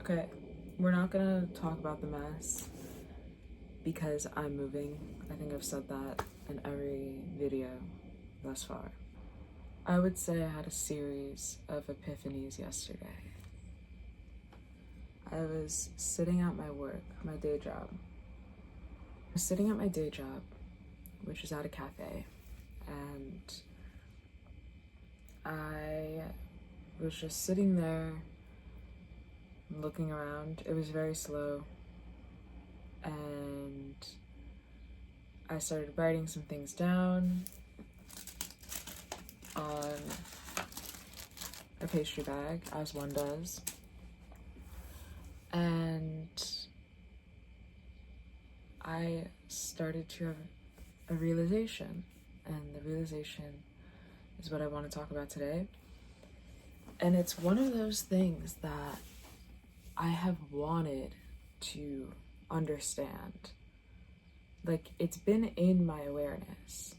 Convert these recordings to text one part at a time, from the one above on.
Okay, we're not gonna talk about the mess because I'm moving. I think I've said that in every video thus far. I would say I had a series of epiphanies yesterday. I was sitting at my work, my day job. I was sitting at my day job, which is at a cafe, and I was just sitting there looking around. It was very slow, and I started writing some things down on a pastry bag, as one does, and I started to have a realization, and the realization is what I want to talk about today. And it's one of those things that I have wanted to understand. Like, it's been in my awareness,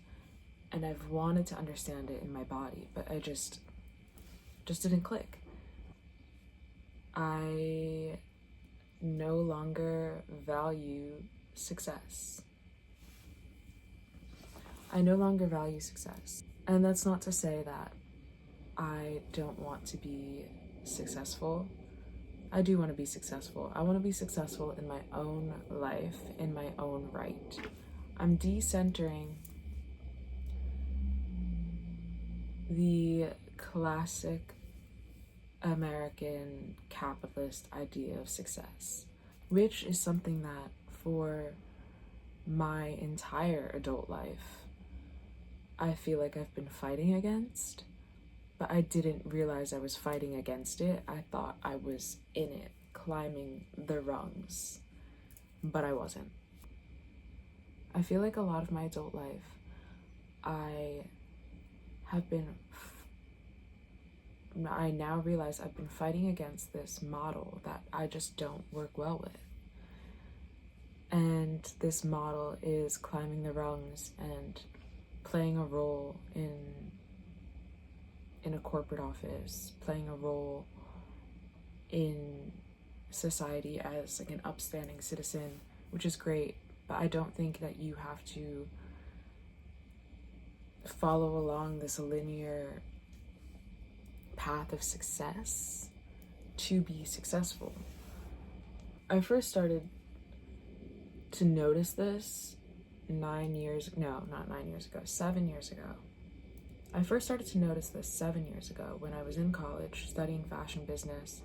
and I've wanted to understand it in my body, but I just didn't click. I no longer value success. I no longer value success. And that's not to say that I don't want to be successful. I do want to be successful. I want to be successful in my own life, in my own right. I'm decentering the classic American capitalist idea of success, which is something that for my entire adult life, I feel like I've been fighting against, but I didn't realize I was fighting against it. I thought I was in it, climbing the rungs, but I wasn't. I feel like a lot of my adult life, I now realize I've been fighting against this model that I just don't work well with. And this model is climbing the rungs and playing a role in a corporate office, playing a role in society as like an upstanding citizen, which is great, but I don't think that you have to follow along this linear path of success to be successful. I first started to notice this 7 years ago. I first started to notice this 7 years ago when I was in college studying fashion business,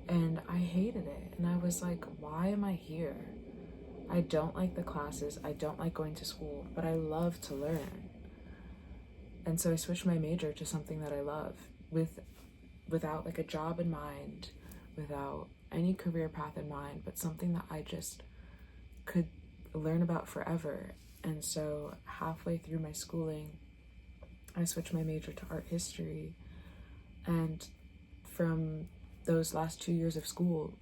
and I hated it. And I was like, why am I here? I don't like the classes, I don't like going to school, but I love to learn. And so I switched my major to something that I love, without like a job in mind, without any career path in mind, but something that I just could learn about forever. And so halfway through my schooling, I switched my major to art history, and from those last 2 years of school,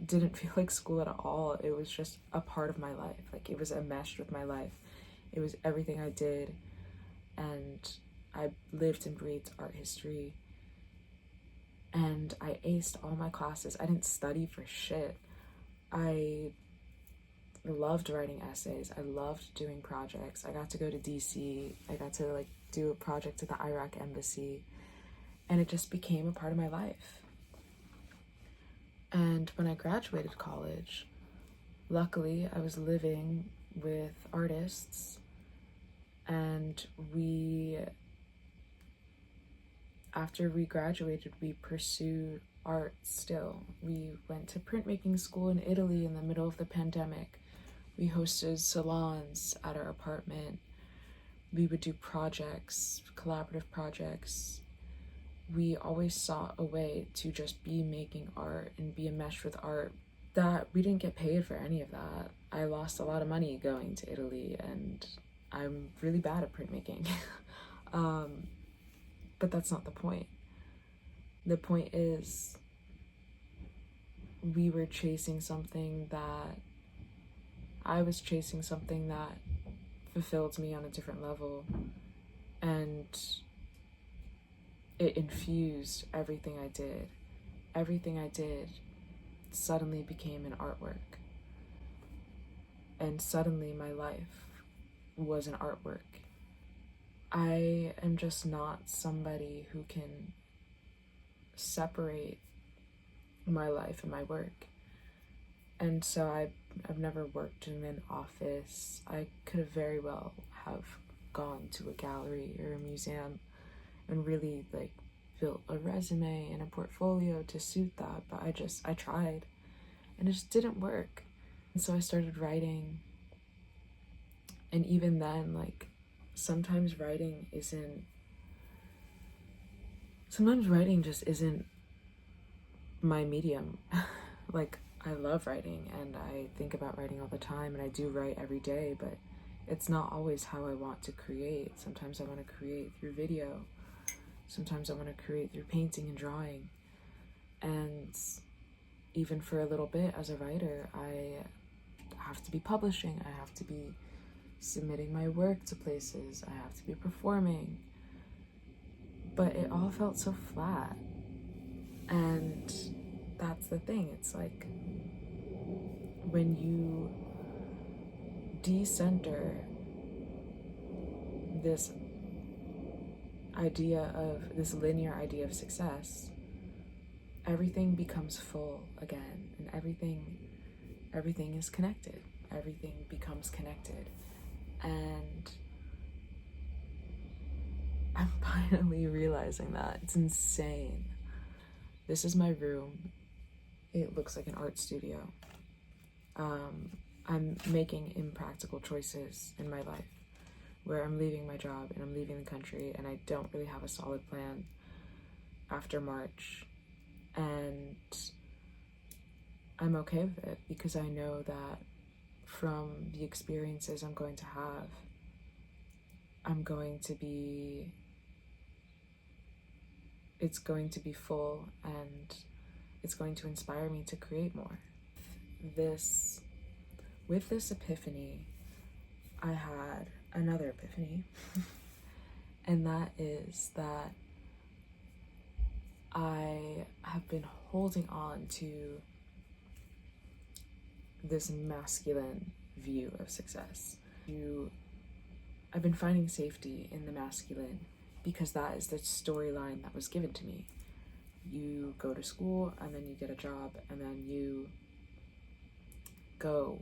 didn't feel like school at all. It was just a part of my life. Like, it was enmeshed with my life. It was everything I did, and I lived and breathed art history, and I aced all my classes. I didn't study for shit. I loved writing essays. I loved doing projects. I got to go to DC. I got to like do a project at the Iraq embassy, and it just became a part of my life. And when I graduated college, luckily I was living with artists, and after we graduated, we pursued art still. We went to printmaking school in Italy in the middle of the pandemic. We hosted salons at our apartment. We would do projects, collaborative projects. We always sought a way to just be making art and be enmeshed with art. That we didn't get paid for any of that. I lost a lot of money going to Italy, and I'm really bad at printmaking. But that's not the point. The point is, I was chasing something that fulfilled me on a different level, and it infused everything I did. Everything I did suddenly became an artwork. And suddenly my life was an artwork. I am just not somebody who can separate my life and my work. And so I've never worked in an office. I could have very well have gone to a gallery or a museum and really like built a resume and a portfolio to suit that, but I tried and it just didn't work. And so I started writing, and even then, like, sometimes writing just isn't my medium. Like, I love writing and I think about writing all the time and I do write every day, but it's not always how I want to create. Sometimes I want to create through video. Sometimes I want to create through painting and drawing. And even for a little bit as a writer, I have to be publishing. I have to be submitting my work to places. I have to be performing. But it all felt so flat. And that's the thing. It's like when you decenter this linear idea of success, everything becomes full again, and everything is connected. Everything becomes connected. And I'm finally realizing that. It's insane. This is my room. It looks like an art studio. I'm making impractical choices in my life where I'm leaving my job and I'm leaving the country, and I don't really have a solid plan after March. And I'm okay with it because I know that from the experiences I'm going to have, it's going to be full, and it's going to inspire me to create more. With this epiphany, I had another epiphany, and that is that I have been holding on to this masculine view of success. I've been finding safety in the masculine because that is the storyline that was given to me. You go to school and then you get a job and then you go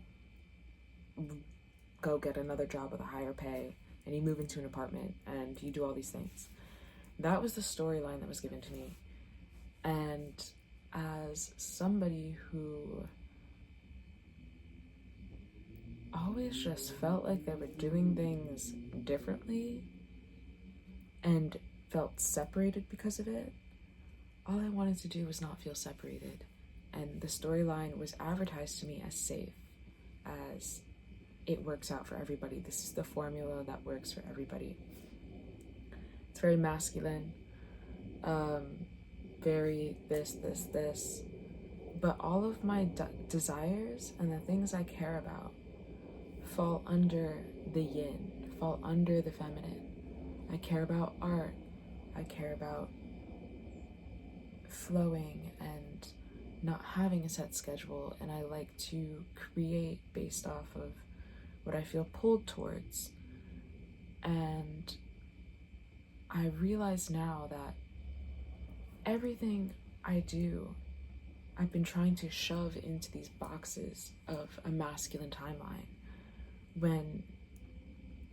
get another job with a higher pay and you move into an apartment and you do all these things. That was the storyline that was given to me. And as somebody who always just felt like they were doing things differently and felt separated because of it, all I wanted to do was not feel separated. And the storyline was advertised to me as safe, as it works out for everybody. This is the formula that works for everybody. It's very masculine, very this. But all of my desires and the things I care about fall under the yin, fall under the feminine. I care about art. I care about flowing and not having a set schedule, and I like to create based off of what I feel pulled towards. And I realize now that everything I do, I've been trying to shove into these boxes of a masculine timeline, when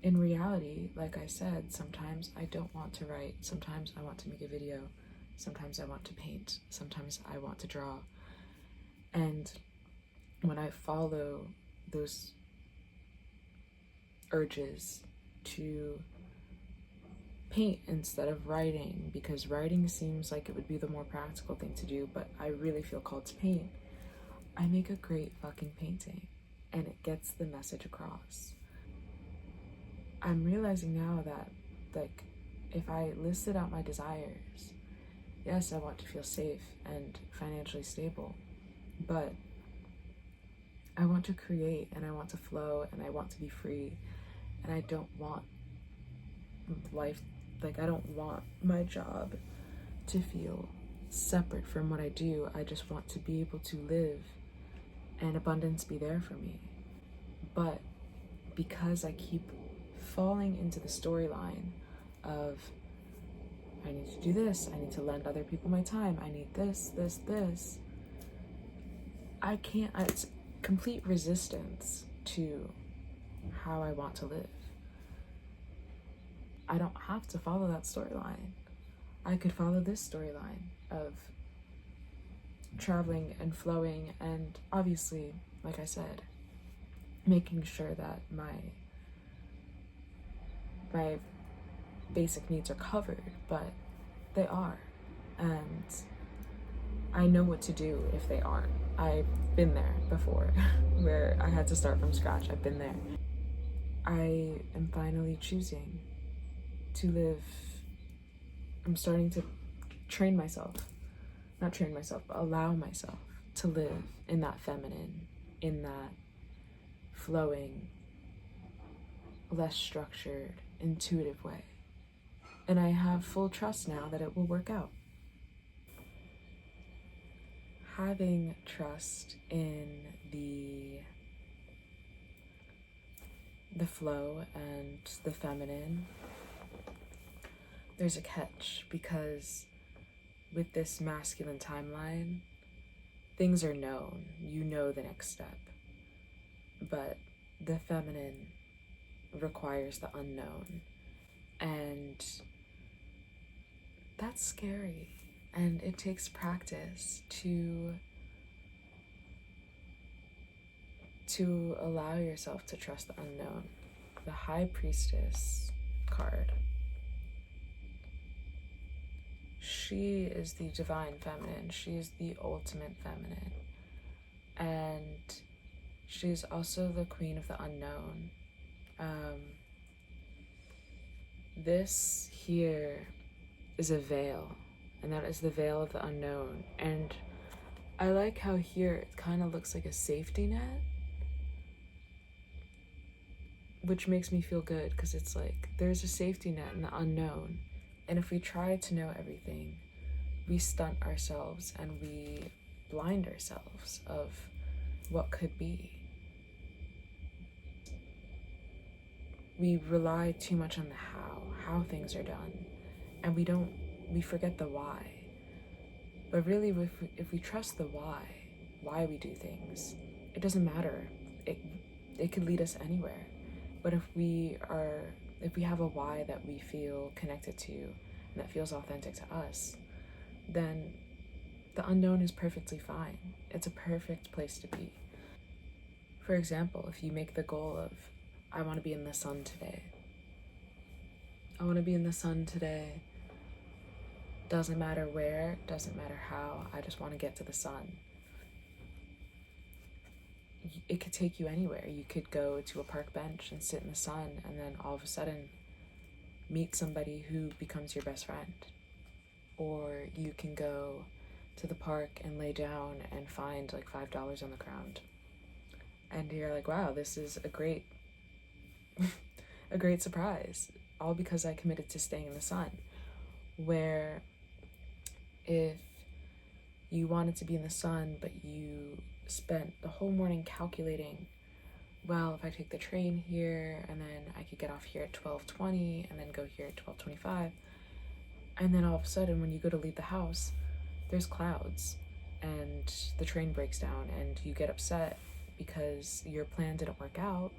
in reality, like I said, sometimes I don't want to write, sometimes I want to make a video, sometimes I want to paint, sometimes I want to draw. And when I follow those urges to paint instead of writing, because writing seems like it would be the more practical thing to do, but I really feel called to paint, I make a great fucking painting and it gets the message across. I'm realizing now that, like, if I listed out my desires, yes, I want to feel safe and financially stable, but I want to create and I want to flow and I want to be free, and I don't want life, like, I don't want my job to feel separate from what I do. I just want to be able to live and abundance be there for me. But because I keep falling into the storyline of I need to do this, I need to lend other people my time, I need this, I can't, it's complete resistance to how I want to live. I don't have to follow that storyline. I could follow this storyline of traveling and flowing, and obviously, like I said, making sure that my basic needs are covered, but they are, and I know what to do if they aren't. I've been there before where I had to start from scratch. I've been there. I am finally choosing to live. I'm starting to allow myself to live in that feminine, in that flowing, less structured, intuitive way. And I have full trust now that it will work out. Having trust in the flow and the feminine, there's a catch, because with this masculine timeline, things are known. You know the next step. But the feminine requires the unknown. And that's scary. And it takes practice to allow yourself to trust the unknown. The High Priestess card. She is the divine feminine. She is the ultimate feminine. And she's also the queen of the unknown. This here is a veil, and that is the veil of the unknown. And I like how here it kind of looks like a safety net, which makes me feel good, because it's like there's a safety net in the unknown. And if we try to know everything, we stunt ourselves and we blind ourselves of what could be. We rely too much on the how things are done, and we forget the why. But really, if we trust the why we do things, it doesn't matter. It could lead us anywhere. But if we have a why that we feel connected to and that feels authentic to us, then the unknown is perfectly fine. It's a perfect place to be. For example, if you make the goal of, I want to be in the sun today. I want to be in the sun today. Doesn't matter where, doesn't matter how, I just want to get to the sun. It could take you anywhere. You could go to a park bench and sit in the sun, and then all of a sudden meet somebody who becomes your best friend. Or you can go to the park and lay down and find like $5 on the ground. And you're like, wow, this is a great surprise. All because I committed to staying in the sun. Where if you wanted to be in the sun, but you spent the whole morning calculating, well, if I take the train here, and then I could get off here at 12:20, and then go here at 12:25, and then all of a sudden when you go to leave the house, there's clouds, and the train breaks down, and you get upset because your plan didn't work out,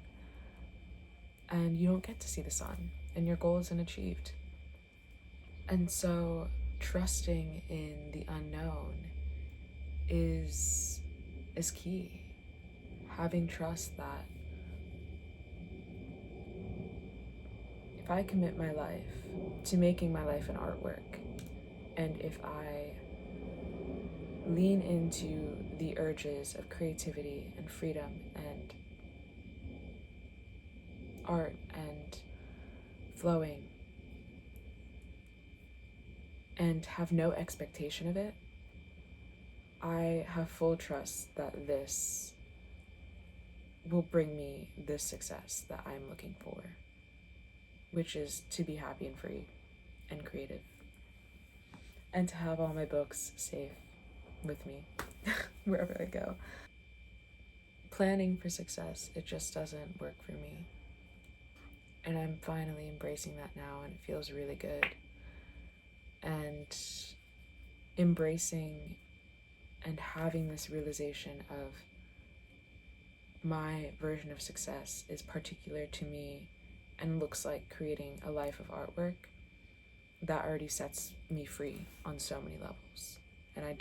and you don't get to see the sun, and your goal isn't achieved. And so trusting in the unknown is key. Having trust that if I commit my life to making my life an artwork, and if I lean into the urges of creativity and freedom and art and flowing, and have no expectation of it, I have full trust that this will bring me this success that I'm looking for, which is to be happy and free and creative. and to have all my books safe with me wherever I go. Planning for success, it just doesn't work for me. And I'm finally embracing that now, and it feels really good. And embracing and having this realization of my version of success is particular to me and looks like creating a life of artwork, that already sets me free on so many levels. And I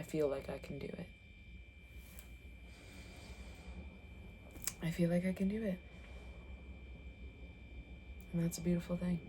feel like I can do it. I feel like I can do it. And that's a beautiful thing.